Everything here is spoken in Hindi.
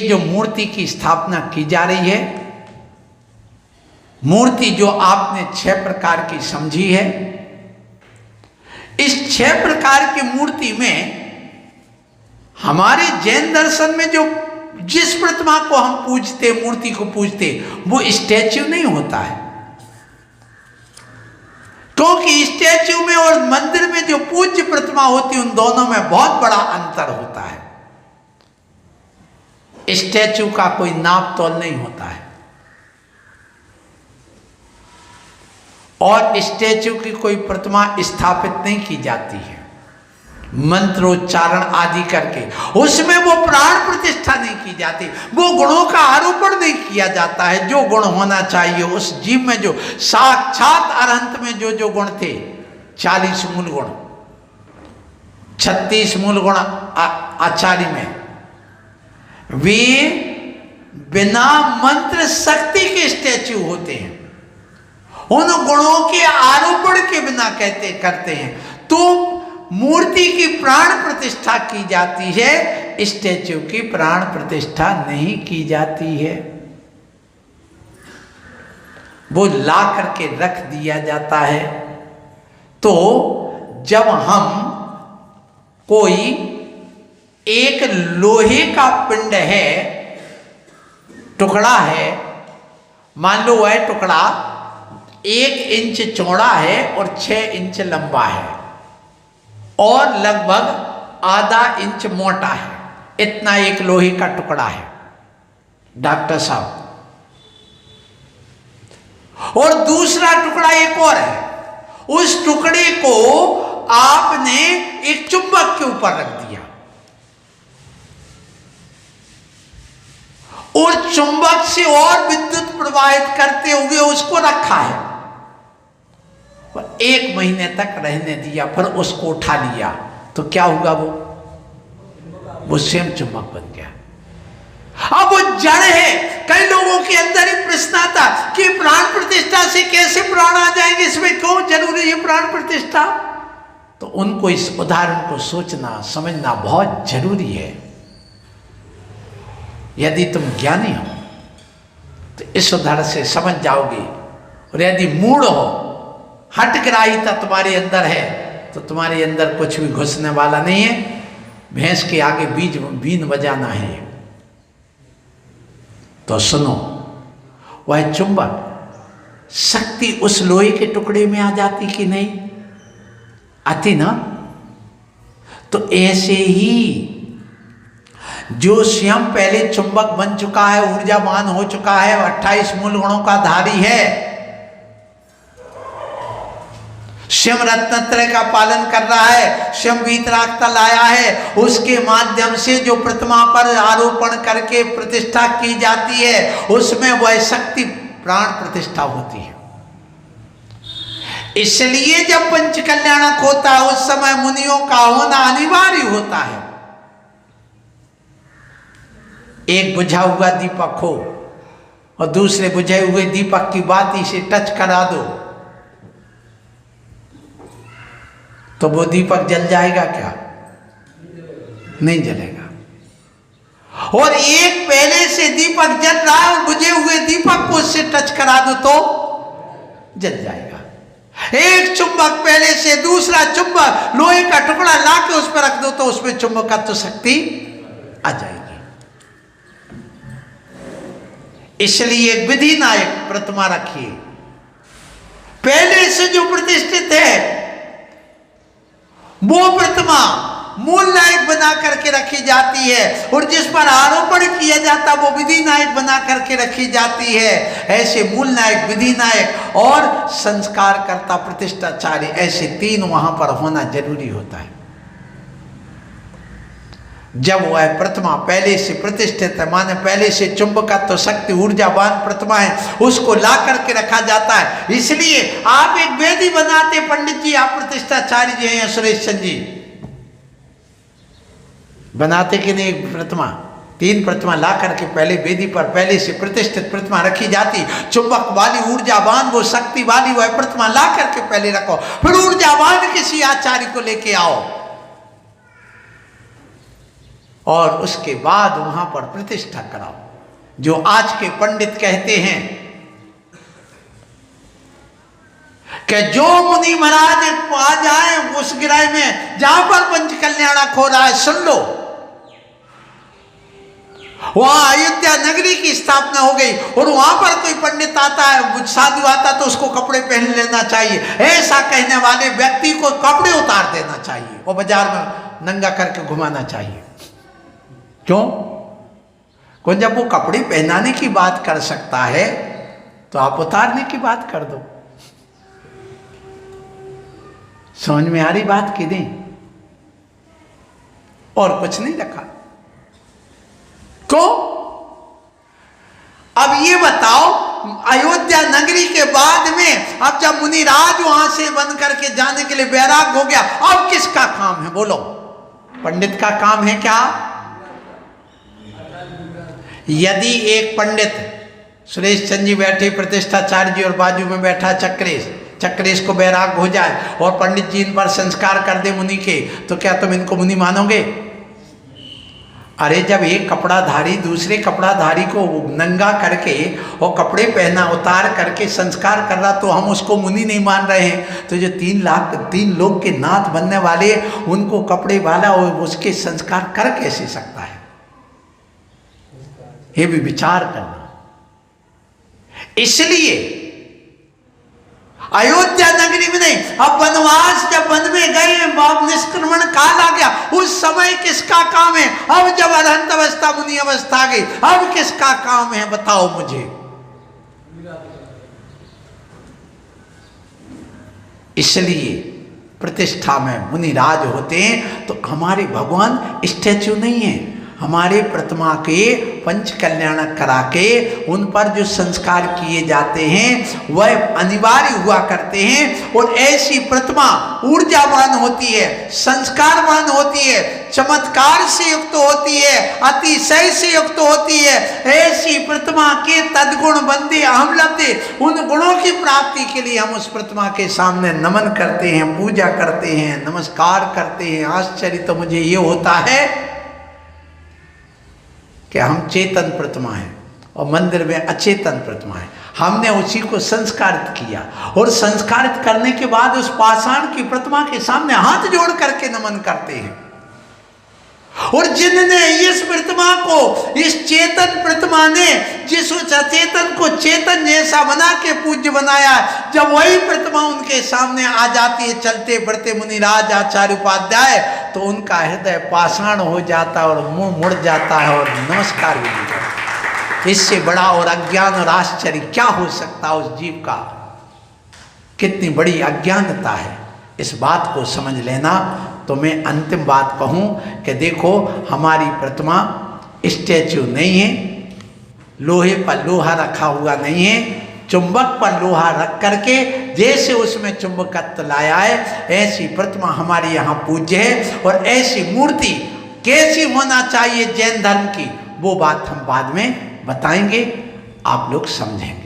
जो मूर्ति की स्थापना की जा रही है, मूर्ति जो आपने 6 प्रकार की समझी है, इस 6 प्रकार की मूर्ति में हमारे जैन दर्शन में जो जिस प्रतिमा को हम पूजते, मूर्ति को पूजते, वो स्टैच्यू नहीं होता है। क्योंकि स्टैच्यू में और मंदिर में जो पूज्य प्रतिमा होती है, उन दोनों में बहुत बड़ा अंतर होता है। स्टैच्यू का कोई नाप तोल नहीं होता है और स्टैच्यू की कोई प्रतिमा स्थापित नहीं की जाती है मंत्रोच्चारण आदि करके। उसमें वो प्राण प्रतिष्ठा नहीं की जाती, वो गुणों का आरोपण नहीं किया जाता है। जो गुण होना चाहिए उस जीव में, जो साक्षात अरहंत में जो जो गुण थे, 40 मूल गुण, 36 मूल गुण आचार्य में, वे बिना मंत्र शक्ति के स्टैच्यू होते हैं। उन गुणों के आरोपण के बिना करते हैं तो मूर्ति की प्राण प्रतिष्ठा की जाती है, स्टैच्यू की प्राण प्रतिष्ठा नहीं की जाती है। वो ला करके रख दिया जाता है। तो जब हम कोई एक लोहे का पिंड है, टुकड़ा है, मान लो वह टुकड़ा 1 इंच चौड़ा है और 6 इंच लंबा है और लगभग आधा इंच मोटा है, इतना एक लोहे का टुकड़ा है डॉक्टर साहब। और दूसरा टुकड़ा एक और है, उस टुकड़े को आपने एक चुंबक के ऊपर रख दिया और चुंबक से और विद्युत प्रवाहित करते हुए उसको रखा है। 1 महीने तक रहने दिया, फिर उसको उठा लिया तो क्या हुआ? वो स्वयं चुंबक बन गया। अब वो जड़ है। कई लोगों के अंदर ही प्रश्न आता कि प्राण प्रतिष्ठा से कैसे प्राण आ जाएंगे, इसमें क्यों जरूरी है प्राण प्रतिष्ठा? तो उनको इस उदाहरण को सोचना समझना बहुत जरूरी है। यदि तुम ज्ञानी हो तो इस उदाहरण से समझ जाओगे, और यदि मूढ़ हो, हठग्राहिता तुम्हारे अंदर है, तो तुम्हारे अंदर कुछ भी घुसने वाला नहीं है। भैंस के आगे बीन बजाना है। तो सुनो, वह चुंबक शक्ति उस लोहे के टुकड़े में आ जाती कि नहीं आती ना? तो ऐसे ही जो स्वयं पहले चुंबक बन चुका है, ऊर्जावान हो चुका है, 28 मूल गुणों का धारी है, स्वयं रत्नत्रय का पालन कर रहा है, स्वयं वीतरागता लाया है, उसके माध्यम से जो प्रतिमा पर आरोपण करके प्रतिष्ठा की जाती है, उसमें वह शक्ति प्राण प्रतिष्ठा होती है। इसलिए जब पंचकल्याणक होता है उस समय मुनियों का होना अनिवार्य होता है। एक बुझा हुआ दीपक हो और दूसरे बुझे हुए दीपक की बाती से टच करा दो तो वो दीपक जल जाएगा क्या? नहीं जलेगा। और एक पहले से दीपक जल रहा है और बुझे हुए दीपक को उससे टच करा दो तो जल जाएगा। एक चुंबक पहले से, दूसरा चुंबक लोहे का टुकड़ा लाके उस पर रख दो तो उसमें चुंबकत्व शक्ति आ जाएगी। इसलिए एक विधि नायक प्रतिमा रखिए, पहले से जो प्रतिष्ठित है वो प्रतिमा मूल नायक बना करके रखी जाती है, और जिस पर आरोपण किया जाता वो विधि नायक बना करके रखी जाती है। ऐसे मूल नायक, विधि नायक और संस्कार कर्ता प्रतिष्ठाचार्य, ऐसे 3 वहां पर होना जरूरी होता है। जब वह प्रतिमा पहले से प्रतिष्ठित है, माने पहले से चुंबकत्व शक्ति ऊर्जावान प्रतिमा है, उसको ला करके रखा जाता है। इसलिए आप एक वेदी बनाते, पंडित जी आप प्रतिष्ठाचार्य जी हैं, सुरेश चंद जी बनाते कि नहीं प्रतिमा? 3 प्रतिमा ला करके पहले वेदी पर पहले से प्रतिष्ठित प्रतिमा रखी जाती, चुंबक वाली ऊर्जावान वो शक्ति वाली वह प्रतिमा ला करके पहले रखो, फिर ऊर्जावान किसी आचार्य को लेके आओ और उसके बाद वहां पर प्रतिष्ठा कराओ। जो आज के पंडित कहते हैं कि जो मुनि महाराज आ जाए उस गिराय में जहां पर पंच कल्याणक हो रहा है सुन लो, वहां अयोध्या नगरी की स्थापना हो गई और वहां पर कोई पंडित आता है, साधु आता तो उसको कपड़े पहन लेना चाहिए। ऐसा कहने वाले व्यक्ति को कपड़े उतार देना चाहिए और बाजार में नंगा करके घुमाना चाहिए। क्यों? कौन जब वो कपड़े पहनाने की बात कर सकता है तो आप उतारने की बात कर दो। समझ में आ रही बात की नहीं? और कुछ नहीं रखा। क्यों? अब ये बताओ, अयोध्या नगरी के बाद में अब जब मुनिराज वहां से बंद करके जाने के लिए बैराग हो गया, अब किसका काम है बोलो? पंडित का काम है क्या? यदि एक पंडित सुरेश चंद जी बैठे प्रतिष्ठाचार्य जी और बाजू में बैठा चक्रेश को बैराग हो जाए और पंडित जी इन पर संस्कार कर दे मुनि के, तो क्या तुम इनको मुनि मानोगे? अरे जब एक कपड़ाधारी दूसरे कपड़ाधारी को नंगा करके और कपड़े पहना उतार करके संस्कार कर रहा तो हम उसको मुनि नहीं मान रहे हैं, तो जो 3 लोग के नाथ बनने वाले उनको कपड़े वाला और उसके संस्कार कर कैसे सकता है? ये भी विचार करना। इसलिए अयोध्या नगरी में नहीं, अब वनवास जब वन में गए, अब निष्क्रमण काल आ गया, उस समय किसका काम है? अब जब अरहंत अवस्था मुनि अवस्था आ गई, अब किसका काम है बताओ मुझे? इसलिए प्रतिष्ठा में मुनिराज होते हैं तो हमारे भगवान स्टैच्यू नहीं है, हमारे प्रतिमा के पंच कल्याणक करा के उन पर जो संस्कार किए जाते हैं वह अनिवार्य हुआ करते हैं। और ऐसी प्रतिमा ऊर्जावान होती है, संस्कारवान होती है, चमत्कार से युक्त होती है, अतिशय से युक्त होती है। ऐसी प्रतिमा के तद्गुण बंदे अहम लब्धे, उन गुणों की प्राप्ति के लिए हम उस प्रतिमा के सामने नमन करते हैं, पूजा करते हैं, नमस्कार करते हैं। आश्चर्य तो मुझे ये होता है कि हम चेतन प्रतिमा है और मंदिर में अचेतन प्रतिमा है। हमने उसी को संस्कारित किया और संस्कारित करने के बाद उस पाषाण की प्रतिमा के सामने हाथ जोड़ करके नमन करते हैं। और जिनने इस प्रतिमा को, इस चेतन प्रतिमा ने जिस अचेतन को चेतन जैसा बना के पूज्य बनाया, जब वही प्रतिमा उनके सामने आ जाती है चलते बढ़ते मुनिराज आचार्य उपाध्याय, तो उनका हृदय पाषाण हो जाता है और मुंह मुड़ जाता है और नमस्कार भी नहीं करता। इससे बड़ा और अज्ञान और आश्चर्य क्या हो सकता है उस जीव का? कितनी बड़ी अज्ञानता है, इस बात को समझ लेना। तो मैं अंतिम बात कहूं कि देखो, हमारी प्रतिमा स्टैच्यू नहीं है, लोहे पर लोहा रखा हुआ नहीं है, चुंबक पर लोहा रख करके जैसे उसमें चुंबकत्व लाया है ऐसी प्रतिमा हमारे यहाँ पूज्य है। और ऐसी मूर्ति कैसी होना चाहिए जैन धर्म की, वो बात हम बाद में बताएंगे, आप लोग समझेंगे।